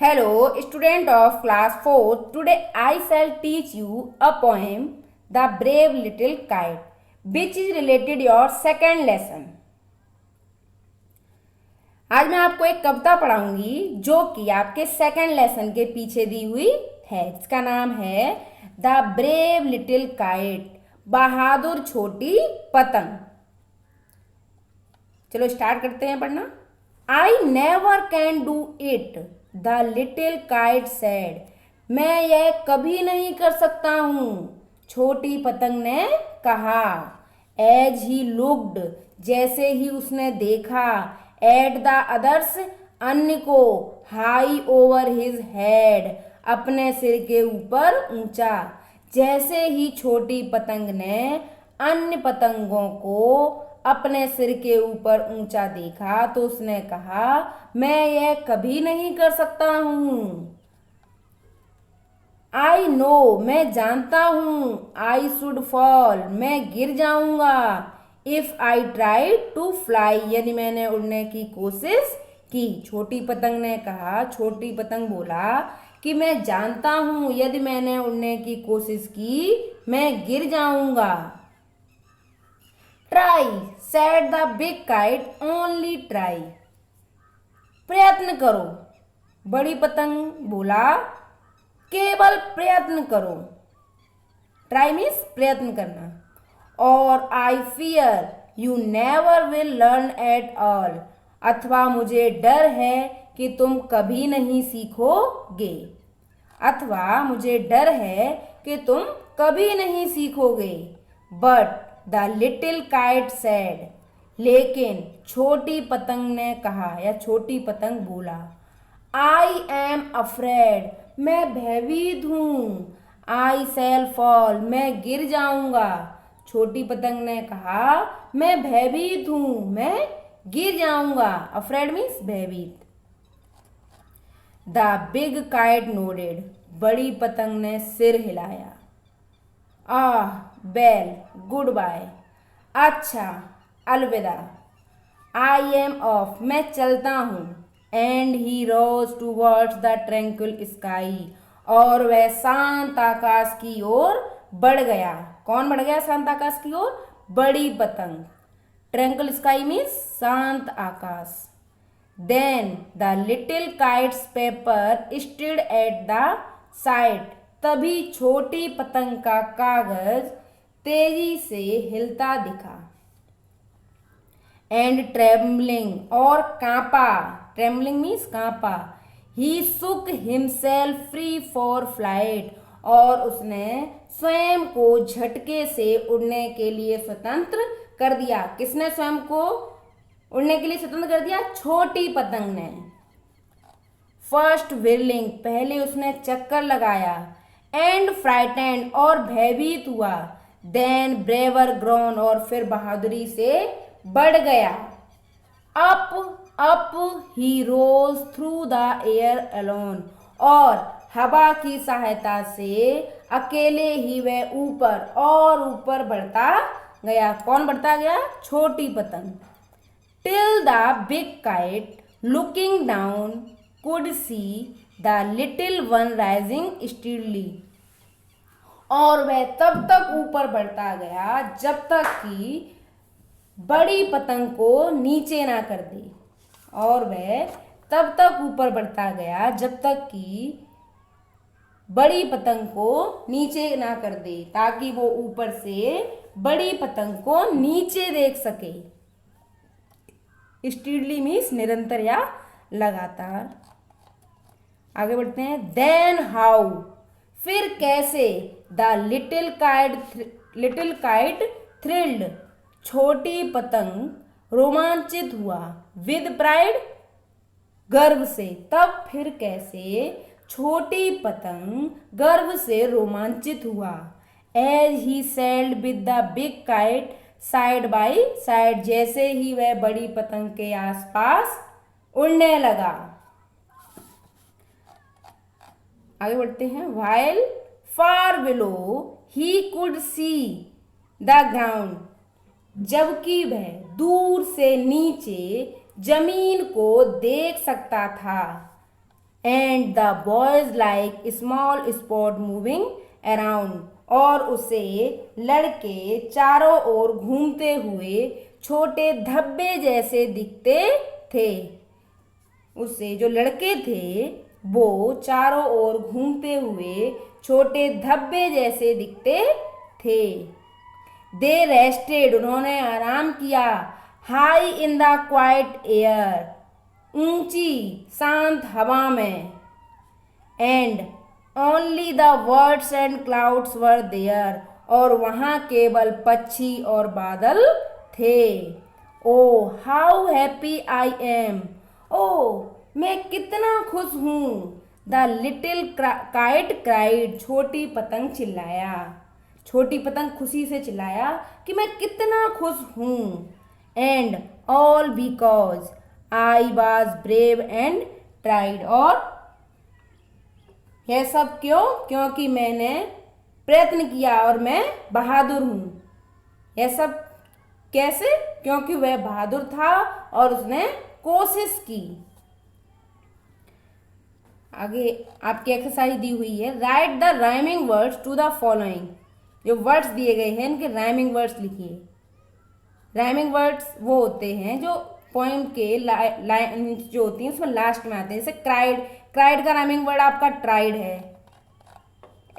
Hello, student of class 4. Today I shall teach you a poem, The Brave Little Kite, which is related your second lesson. आज मैं आपको एक कविता पढ़ाऊंगी जो कि आपके सेकंड लेसन के पीछे दी हुई है, जिसका नाम है द ब्रेव लिटिल काइट, बहादुर छोटी पतंग। चलो स्टार्ट करते हैं पढ़ना। I never can do it, the little kite said. मैं यह कभी नहीं कर सकता हूँ, छोटी पतंग ने कहा। एज ही लुक्ड, जैसे ही उसने देखा, एट द अदर्स, अन्य को, हाई ओवर हिज हेड, अपने सिर के ऊपर ऊंचा। जैसे ही छोटी पतंग ने अन्य पतंगों को अपने सिर के ऊपर ऊंचा देखा तो उसने कहा, मैं यह कभी नहीं कर सकता हूं। आई नो, मैं जानता हूं। आई शुड फॉल, मैं गिर जाऊंगा। If I try to fly, यदि मैंने उड़ने की कोशिश की। छोटी पतंग ने कहा, छोटी पतंग बोला कि मैं जानता हूं यदि मैंने उड़ने की कोशिश की मैं गिर जाऊंगा। Try, said the big kite, only try. प्रयत्न करो, बड़ी पतंग बोला, केवल प्रयत्न करो। ट्राई मीन्स प्रयत्न करना। और I fear you never will learn at all, अथवा मुझे डर है कि तुम कभी नहीं सीखोगे। अथवा मुझे डर है कि तुम कभी नहीं सीखोगे। But the little kite said, लेकिन छोटी पतंग ने कहा या छोटी पतंग बोला, आई एम अफ्रेड, मैं भयभीत हूँ। आई शैल फॉल, मैं गिर जाऊंगा। छोटी पतंग ने कहा, मैं भयभीत हूँ, मैं गिर जाऊंगा। अफ्रेड मीन्स भयभीत। द बिग काइट नोडेड, बड़ी पतंग ने सिर हिलाया। आह वेल, गुड बाय, अच्छा अलविदा। आई एम ऑफ, मैं चलता हूँ। And he rose towards the tranquil sky, और वह शांत आकाश की ओर बढ़ गया। कौन बढ़ गया शांत आकाश की ओर? बड़ी पतंग। ट्रैंक्विल स्काई मीन्स शांत आकाश। Then the little kites paper stirred at the side, तभी छोटी पतंग का कागज तेजी से हिलता दिखा। एंड ट्रेम्बलिंग, और कांपा। ट्रेम्बलिंग मीन्स कांपा। He shook himself free for flight, और उसने स्वयं को झटके से उड़ने के लिए स्वतंत्र कर दिया। किसने स्वयं को उड़ने के लिए स्वतंत्र कर दिया? छोटी पतंग ने। फर्स्ट व्हिर्लिंग, पहले उसने चक्कर लगाया। एंड फ्राइटेंड, और भयभीत हुआ। देन ब्रेवर ग्रोन, और फिर बहादुरी से बढ़ गया। Up up he rose through the air alone, और हवा की सहायता से अकेले ही वह ऊपर और ऊपर बढ़ता गया। कौन बढ़ता गया? छोटी पतंग। Till the big kite looking down could see the little one rising steadily, और वह तब तक ऊपर बढ़ता गया जब तक कि बड़ी पतंग को नीचे ना कर दे। और वह तब तक ऊपर बढ़ता गया जब तक कि बड़ी पतंग को नीचे ना कर दे, ताकि वो ऊपर से बड़ी पतंग को नीचे देख सके। स्टीडली मीन्स निरंतर या लगातार। आगे बढ़ते हैं। देन हाउ, फिर कैसे? द लिटिल काइट थ्रिल्ड, छोटी पतंग रोमांचित हुआ। विद प्राइड, गर्व से। तब फिर कैसे छोटी पतंग गर्व से रोमांचित हुआ। As he sailed with the big kite side by side, जैसे ही वह बड़ी पतंग के आसपास उड़ने लगा। आगे बढ़ते हैं। While far below he could see the ground, जबकि वह दूर से नीचे जमीन को देख सकता था। And the boys like small spot moving around, और उसे लड़के चारों ओर घूमते हुए छोटे धब्बे जैसे दिखते थे। उससे जो लड़के थे वो चारों ओर घूमते हुए छोटे धब्बे जैसे दिखते थे। दे रेस्टेड, उन्होंने आराम किया। High in the quiet air, ऊंची शांत हवा में। And only the birds and clouds were there, और वहाँ केवल पक्षी और बादल थे। Oh how happy I am, ओ मैं कितना खुश हूँ। द लिटिल काइट क्राइड, छोटी पतंग चिल्लाया। छोटी पतंग खुशी से चिल्लाया कि मैं कितना खुश हूँ। And all because I was brave and tried, और यह सब क्यों? क्योंकि मैंने प्रयत्न किया और मैं बहादुर हूँ। यह सब कैसे? क्योंकि वह बहादुर था और उसने कोशिश की। आगे आपकी एक्सरसाइज दी हुई है, write the rhyming words to the following. जो वर्ड्स दिए गए हैं इनके राइमिंग वर्ड्स लिखिए। राइमिंग वर्ड्स वो होते हैं जो पोएम के लाइन जो होती हैं उसमें लास्ट में आते हैं। जैसे क्राइड, क्राइड का राइमिंग वर्ड आपका ट्राइड है।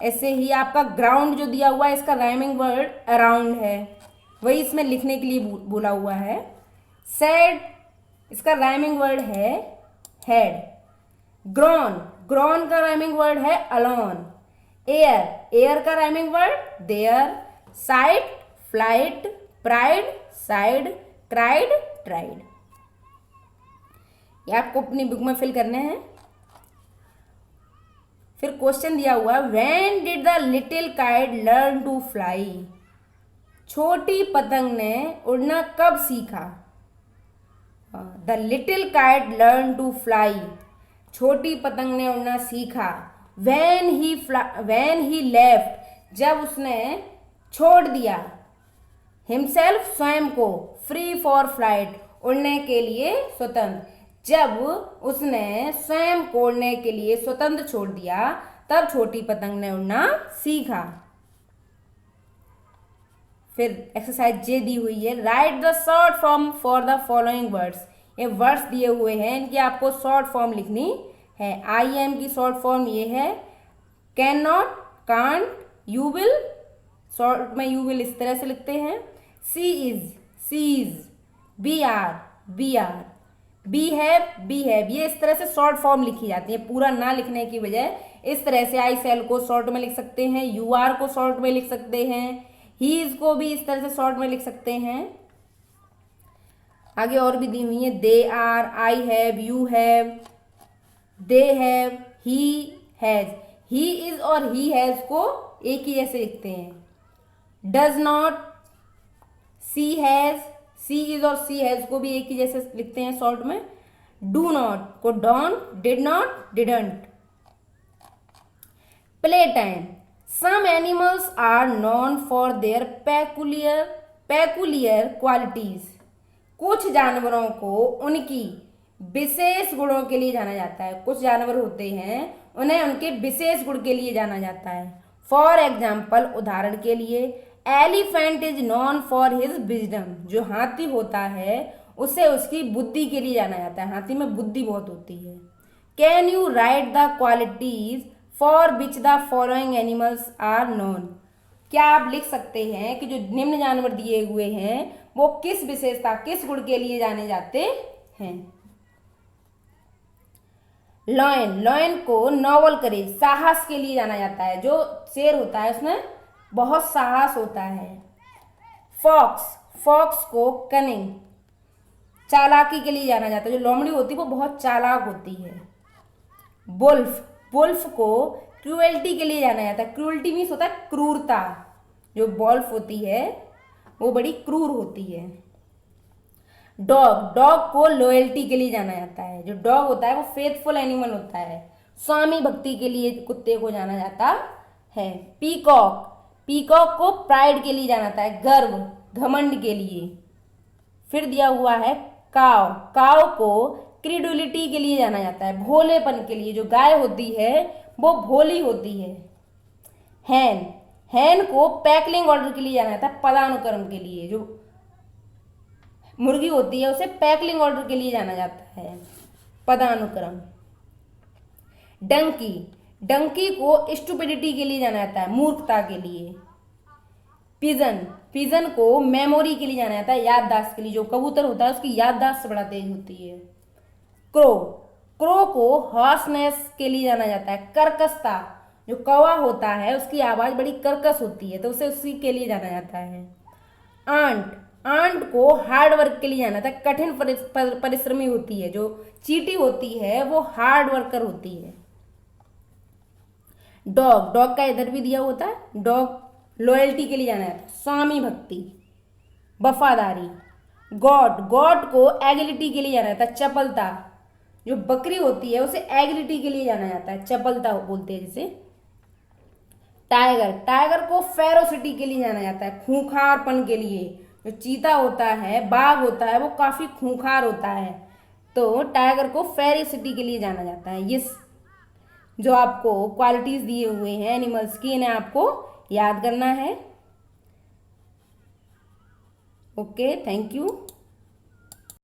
ऐसे ही आपका ग्राउंड जो दिया हुआ है इसका राइमिंग वर्ड अराउंड है, वही इसमें लिखने के लिए बोला हुआ है। सैड, इसका राइमिंग वर्ड है हेड। ग्रॉन, ग्रॉन का राइमिंग वर्ड है अलोन। एयर, एयर का rhyming word there. Sight, flight. Pride, side. Cried, tried. ये आपको अपनी बुक में फिल करने हैं। फिर क्वेश्चन दिया हुआ, when did the little kite learn to fly, छोटी पतंग ने उड़ना कब सीखा। The little kite learn to fly, छोटी पतंग ने उड़ना सीखा। व्हेन ही लेफ्ट, जब उसने छोड़ दिया। हिमसेल्फ, स्वयं को। फ्री फॉर फ्लाइट, उड़ने के लिए स्वतंत्र, जब उसने स्वयं को उड़ने के लिए स्वतंत्र छोड़ दिया तब छोटी पतंग ने उड़ना सीखा। फिर एक्सरसाइज जे दी हुई है, write the short form for the following words. ये वर्ड्स दिए हुए हैं, इनकी आपको शॉर्ट फॉर्म लिखनी है। आई एम की शॉर्ट फॉर्म ये है, can not, can't, you will, short में यू विल इस तरह से लिखते हैं। She is, she's. We are, we are. We have, ये इस तरह से शॉर्ट फॉर्म लिखी जाती है। पूरा ना लिखने की बजाय इस तरह से आई सेल को शॉर्ट में लिख सकते हैं, यू आर को शॉर्ट में लिख सकते हैं, ही इज को भी इस तरह से शॉर्ट में लिख सकते हैं। आगे और भी दी हुई है, they are, I have, you have, they have, he has. He is और ही हैज को एक ही जैसे लिखते हैं। Does not, she has, she is और सी हैज को भी एक ही जैसे लिखते हैं शॉर्ट में। डू नॉट को don't, did not, didn't. Play time, some animals are known for their peculiar qualities, कुछ जानवरों को उनकी विशेष गुणों के लिए जाना जाता है। कुछ जानवर होते हैं उन्हें उनके विशेष गुण के लिए जाना जाता है। फॉर एग्जाम्पल, उदाहरण के लिए, elephant is non for his wisdom, जो हाथी होता है उसे उसकी बुद्धि के लिए जाना जाता है। हाथी में बुद्धि बहुत होती है। Can you write the qualities for which the following animals are known, क्या आप लिख सकते हैं कि जो निम्न जानवर दिए हुए हैं वो किस विशेषता, किस गुण के लिए जाने जाते हैं। लॉयन, लॉयन को नोबल करेज, साहस के लिए जाना जाता है। जो शेर होता है उसमें बहुत साहस होता है। फॉक्स, फॉक्स को कनिंग, चालाकी के लिए जाना जाता है। जो लोमड़ी होती है वो बहुत चालाक होती है। वुल्फ, वुल्फ को क्रूएल्टी के लिए जाना जाता है। क्रूएल्टी मीन्स होता है क्रूरता। जो वुल्फ होती है वो बड़ी क्रूर होती है। डॉग, डॉग को लॉयल्टी के लिए जाना जाता है। जो डॉग होता है वो फेथफुल एनिमल होता है। स्वामी भक्ति के लिए कुत्ते को जाना जाता है। पीकॉक, पीकॉक को प्राइड के लिए जाना जाता है, गर्व, घमंड के लिए। फिर दिया हुआ है काव, काव को क्रेडुलिटी के लिए जाना जाता है, भोलेपन के लिए। जो गाय होती है वो भोली होती है। हैन, हैन को पैकलिंग ऑर्डर के लिए जाना जाता है, पदानुक्रम के लिए। जो मुर्गी होती है उसे पैकलिंग ऑर्डर के लिए जाना जाता है, पदानुक्रम। डंकी, डंकी को स्टुपिडिटी के लिए जाना जाता है, मूर्खता के लिए। पिजन, पिजन को मेमोरी के लिए जाना जाता है, याददाश्त के लिए। जो कबूतर होता है उसकी याददाश्त बड़ा तेज होती है। क्रो, क्रो को हॉर्सनेस के लिए जाना जाता है, कर्कशता। जो कौवा होता है उसकी आवाज बड़ी कर्कश होती है तो उसे उसी के लिए जाना जाता है। आंट, आंट को हार्ड वर्क के लिए जाना जाता है, कठिन परिश्रमी होती है। जो चींटी होती है वो हार्ड वर्कर होती है। डॉग, डॉग का इधर भी दिया होता है, डॉग लॉयल्टी के लिए जाना जाता है, स्वामी भक्ति, वफादारी। गॉट, गॉट को एगिलिटी के लिए जाना जाता है, चपलता। जो बकरी होती है उसे एगिलिटी के लिए जाना जाता है, चपलता बोलते हैं जिसे। टाइगर, टाइगर को फेरोसिटी के लिए जाना जाता है, खूंखारपन के लिए। जो चीता होता है, बाघ होता है, वो काफी खूंखार होता है तो टाइगर को फेरोसिटी के लिए जाना जाता है। ये जो आपको क्वालिटीज दिए हुए हैं एनिमल्स की, इन्हें आपको याद करना है। Okay, thank you.